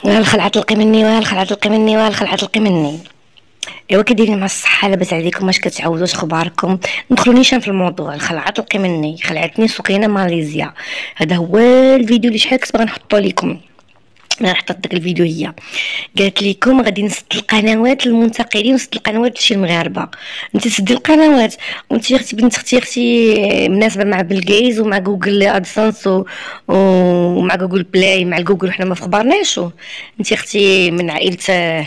الخلعه تلقي مني والخلعه تلقي مني والخلعه تلقي مني. ايوا كديرين مع الصحه؟ لاباس عليكم؟ واش كتعاودوا؟ واش اخباركم؟ ندخلوا نيشان في الموضوع. الخلعه تلقي مني، خلعتني سكينه ماليزيا. هذا هو الفيديو اللي شحال كنت باغا نحطو لكم. انا حطيت داك الفيديو، هي قالت لكم غادي نسد القنوات للمنتقدين ونسد القنوات لشي المغاربه. انت تسدي القنوات وانت اختي بنت اختي مناسبه مع بلغيز ومع جوجل ادسنس ومع جوجل بلاي مع الجوجل. حنا ما فخبرناشو. انت اختي من عائله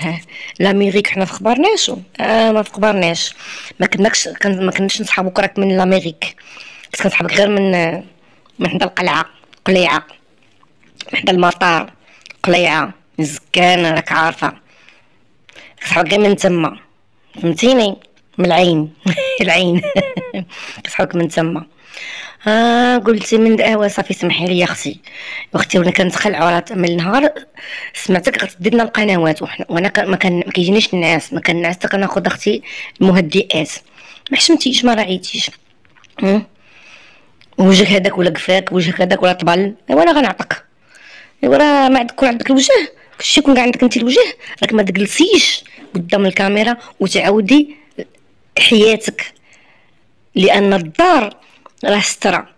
لاميريك، حنا فخبرناشو. ما فخبرناش. ما كناش نصحابوك راك من لاميريك، كنت كنصحابك غير من حدا القلعه قليعه، من حدا المطار قليعه زكان. راك عارفه كصحابك غير من تما، فهمتيني؟ من العين العين كصحابك من تما. قلتي من صافي سمحي لي يا اختي. وانا كنتخلعوا راه من النهار سمعتك غتدي لنا القنوات وانا ما كيجينيش الناس، ما كنعس حتى كناخذ اختي المهدئات. ما حشمتيش، ما راعيتيش. وجهك هذاك ولا قفاك، وجهك هذاك ولا طبل. ايوا انا غنعطيك. ايوا راه ما يكون عندك الوجه، كلشي يكون عندك انت الوجه. راك ما تجلسيش قدام الكاميرا وتعاودي حياتك، لان الدار راه سترة.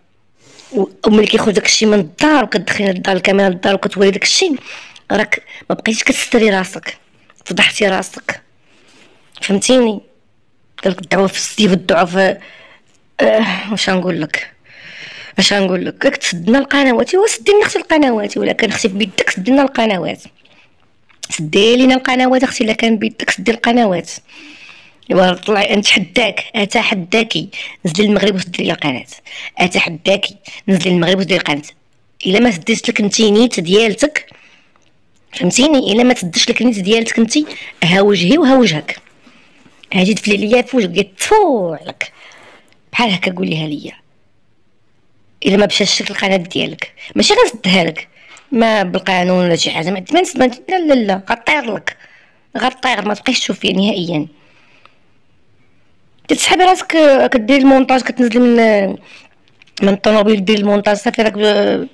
وملي كيخرج داكشي من الدار وكتدخلي للدار الكاميرا للدار وكتوري داكشي، راك ما بقيتيش كتستري راسك، فضحتي راسك، فهمتيني؟ قالك الدعوه في السيف والدعوه في واش غنقول لك؟ اش غنقول لك؟ راك تسدنا القنوات. ايوا سدي لنا اختي القنوات، ولا كان اختي في بيدك سدي لنا القنوات. سدي لينا القنوات اختي، الا كان بيدك سدي القنوات. ايوا طلعي نتحداك، اتحداكي نزلي المغرب وسدي لي القناه. اتحداكي نزلي المغرب وسدي لي القناه. الا ما سديت لك انت نيت ديالتك، فهمتيني؟ الا ما تسدش لك نيت ديالتك انت، ها وجهي وها وجهك. اجي تفلي ليا في وجهك قلت تفو عليك بحال هكا قوليها ليا. الا ما مشاش لك القناه ديالك ماشي غنسدها لك ما بالقانون ولا شي حاجه، ما لا لا لا غطير لك، غطير ما تبقيش تشوفيه نهائيا. تسحبي راسك كديري المونتاج، كتنزلي من الطوموبيل ديري المونتاج صافي. راك ويلي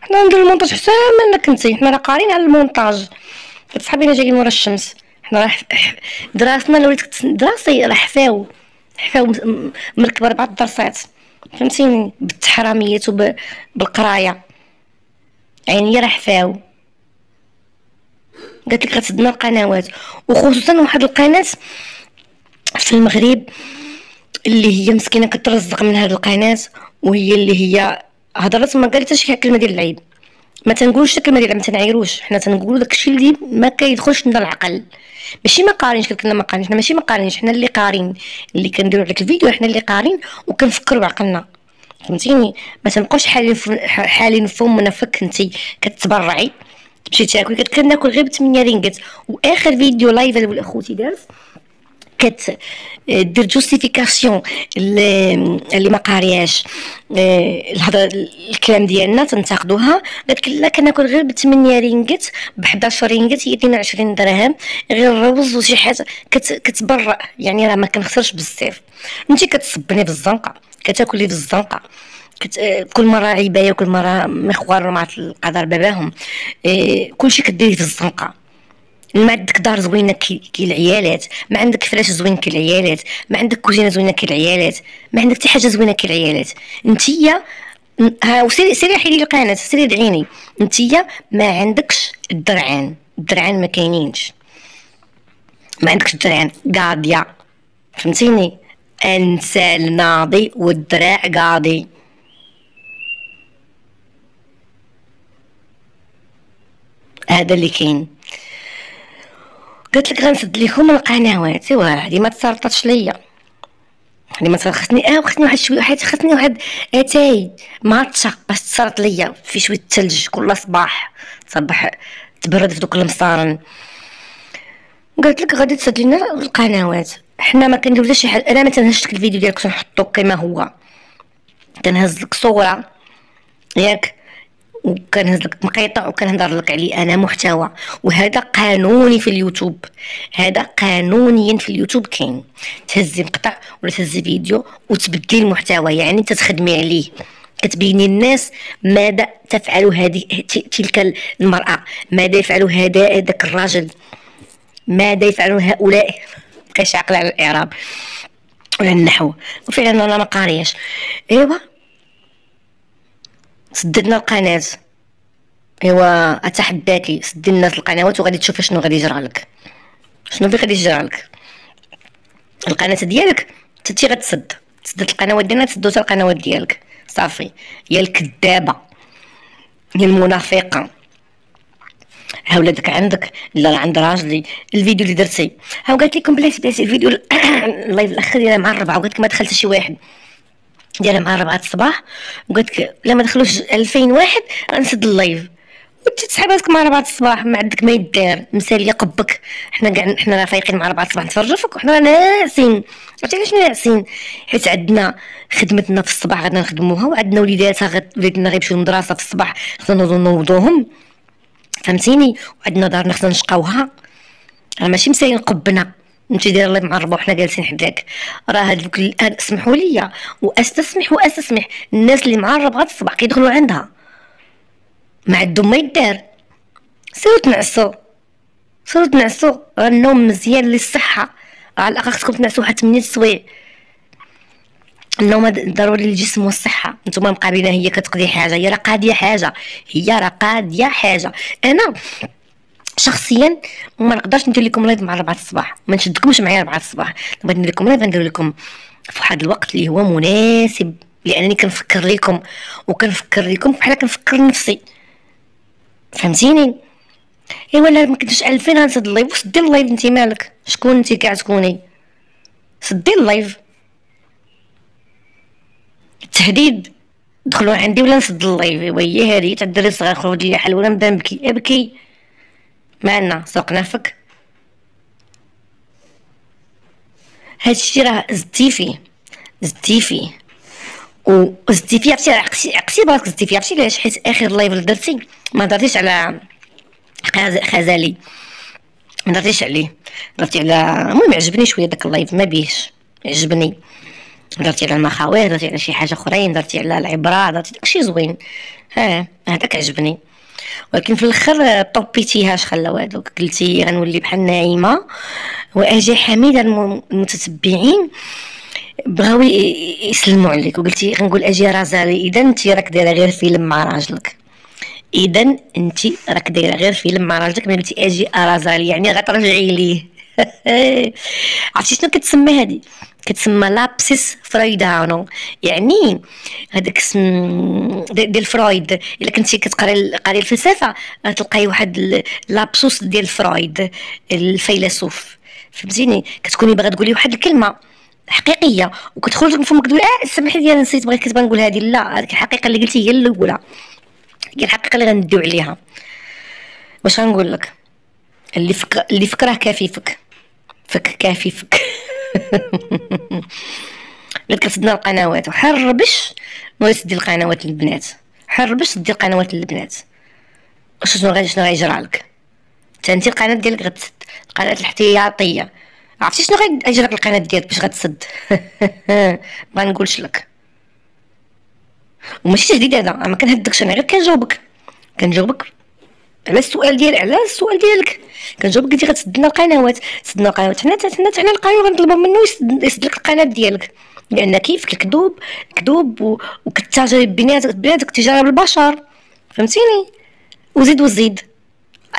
حنا نديرو المونتاج حتى منك انت، حنا راه قارين على المونتاج. كتسحبينا جايين ورا الشمس. حنا راه دراستنا لو دراسي راه حفاو مركبه 4 دراسات، فهمتيني؟ بالتحراميات وبالقرايه. عينيا راه حفاو. قالت لك غتسدنا القنوات، وخصوصا واحد القناه في المغرب اللي هي مسكينه كترزق من هاد القناه، وهي اللي هي هضرت ما قالت شي كلمه ديال العيب. ما تنقولوش الكلمه ديال ما تنعيروش، حنا تنقولوا داكشي اللي ما كيدخلش لنا العقل. ماشي ما قارينش، كنا ما قارينش، حنا ماشي ما قارينش، حنا اللي قارين، اللي كنديروا هذاك الفيديو حنا اللي قارين وكنفكروا بعقلنا، فهمتيني؟ ما تنبقاوش حالين فمنا فك. انت كتبرعي تمشي تاكلي، كناكل غير ب 8 رينغات. واخر فيديو لايف اللي اخوتي دارت دير جوستيفيكاسيون اللي ما قارياش الهضره الكلام ديالنا تنتقدوها. قالت لا كناكل غير ب 8 رينغات، ب 11 رينغات هي 22 درهم، غير الرز وشي حاجه كتبرأ. يعني راه ما كنخسرش بزاف. انت كتصبني في الزنقه، كتاكلي في الزنقه، كل مره عيبايه وكل مره مخوار مع القدر باباهم. كلشي كديري في الزنقه. ما عندك دار زوينه كي العيالات، ما عندك فراش زوين كي العيالات، ما عندك كوزينه زوينه كي العيالات، ما عندك حتى حاجه زوينه كي العيالات. نتيا ها سيري حيدي القناه، سيري دعيني. نتيا ما عندكش الدرعان ما كاينينش، ما عندكش الدرعان قاضيه، فهمتيني؟ انسى الناضي والدراع قاضي. هذا اللي كاين. قلت لك غنسد لكم القنوات. ايوا هادي ما تصرطاتش ليا، هادي ما خصني واحد شويه، خصني واحد اتاي ماتشا باش تصرط ليا في شويه الثلج كل صباح تبرد في دوك المصارن. قلت لك غادي تسد لنا القنوات. حنا ما كنديرو حتى شي حاجه. انا ما تنهزش لك الفيديو ديالك نحطو كما هو، تنهز لك صوره ياك، وكنهز لك مقيطع وكنهضر لك عليه انا محتوى. وهذا قانوني في اليوتيوب، هذا قانونيا في اليوتيوب كاين. تهزي مقطع ولا تهزي فيديو وتبدلي المحتوى، يعني انت تخدمي عليه، كتبيني الناس ماذا تفعل هذه تلك المرأة، ماذا يفعل ذاك الرجل، ماذا يفعل هؤلاء. مبقاش عاقل على الاعراب ولا النحو. وفعلا انا ما قارياش. ايوا سددنا القناه. ايوا اتحداكي سدي الناس القنوات وغادي تشوفي شنو غادي يجرى لك، شنو اللي غادي يجرى لك. القناه ديالك انت غتسد، تسدت القنوات ديالنا، تسدوا حتى القنوات ديالك صافي. يا الكذابه يا المنافقه. ها ولادك عندك لا عند راجلي الفيديو اللي درتي، ها قالت لكم بلاتي الفيديو اللايف الاخر ديالها مع الربعه، وقالت لك ما دخل حتى شي واحد ديالها مع الربعه الصباح، وقالت لك لا ما دخلوش 2000 واحد غنسد اللايف. وانت تسحباتك مع 4 الصباح ما عندك ما يدار مساليه قبك. حنا راه فايقين مع 4 الصباح نتفرجوا فيك، وحنا ناعسين. عرفتي علاش ناعسين؟ حيت عندنا خدمتنا في الصباح غادي نخدموها، وعندنا وليداتنا غيمشيو للمدرسه في الصباح خصنا نوضوهم، فهمتيني، وعندنا دارنا خصنا نشقاوها. راه ماشي مسالين قبنا انت داير الله معربه وحنا جالسين حداك. راه هادوك اسمحوا لي واستسمح الناس اللي معرب غد الصباح كيدخلوا عندها ما عندهم ما يدار. سيروا تنعسوا النوم مزيان للصحه، على الاقل خصكم تنعسوا واحد 8 سوايع. النوم ضروري للجسم والصحه. نتوما مقابلين هي كتقضي حاجه، هي راه قاضيه حاجه. انا شخصيا ما نقدرش ندير لكم لايف مع 4 الصباح، ما نشدكمش معايا 4 الصباح. بغيت ندير لكم لايف ندير لكم في واحد الوقت اللي هو مناسب، لانني كنفكر لكم بحال كنفكر نفسي، فهمتيني. ايوا لا ما كنتش 2000 غنسد اللايف. وسدي اللايف انت مالك، شكون انت كاع تكوني؟ سدي اللايف. التهديد دخلوا عندي ولا نسد اللايف. ايوا هي هذه تاع الدري الصغير خرج لي حل ولا نبدا نبكي. ابكي معنا سوقنا فك. هادشي راه زدتي فيه عرفتي عقسي براسك زدتي فيه. عرفتي علاش؟ حيت اخر لايف اللي درتي ما درتيش على غزالي، ما درتيش عليه، درتي على المهم عجبني شويه داك اللايف، ما بيش عجبني. درتي على المخاوير، درتي على شي حاجه اخرين، درتي على العبره، درتي داكشي زوين. هذاك عجبني. ولكن في الاخر طبيتيهاش خلاو هذوك، قلتي غنولي بحال نايمه. واجي حميده المتتبعين بغاو يسلموا عليك، وقلتي غنقول اجي رازالي اذا انت راك دايره غير فيلم مع راجلك، ملي قلتي اجي رازالي يعني غترجعي ليه. عرفتي شنو كتسمى هذه؟ كتسمى لابسيس فرويدانو، يعني هذاك اسم ديال فرويد. الا كنتي كتقري الفلسفه غتلقاي واحد لابسوس ديال فرويد الفيلسوف، فهمتيني. كتكوني باغا تقولي واحد الكلمه حقيقيه وكتخرج من فمك تقول سمحي لي انا نسيت بغيت كنت نقول هذه. لا، هذيك الحقيقه اللي قلتي هي الاولى، هي الحقيقه اللي غندوي عليها. واش غنقول لك؟ اللي فكره كافي فك كافي فك. لا كتسدنا القنوات وحربش نوري تسدي القنوات للبنات، تسدي القنوات للبنات. شنو غيجرى لك؟ انت القناه ديالك غتسد، القناه الاحتياطيه. عرفتي شنو غيجرى لك القناه ديالك باش غتسد؟ ما نقولش لك. وماشي تهديد هذا، ما كنهدكش انا، غير كنجاوبك على السؤال ديالك. كنجاوبك قلتي غتسدنا القنوات، حنا القانون غنطلبوا منه يسد لك القناه ديالك، لان كيفك كذوب وكتاجري بناتك تجاره بالبشر، فهمتيني. وزيد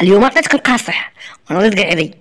اليوم عطيتك القاصح وانا وليت قاعدي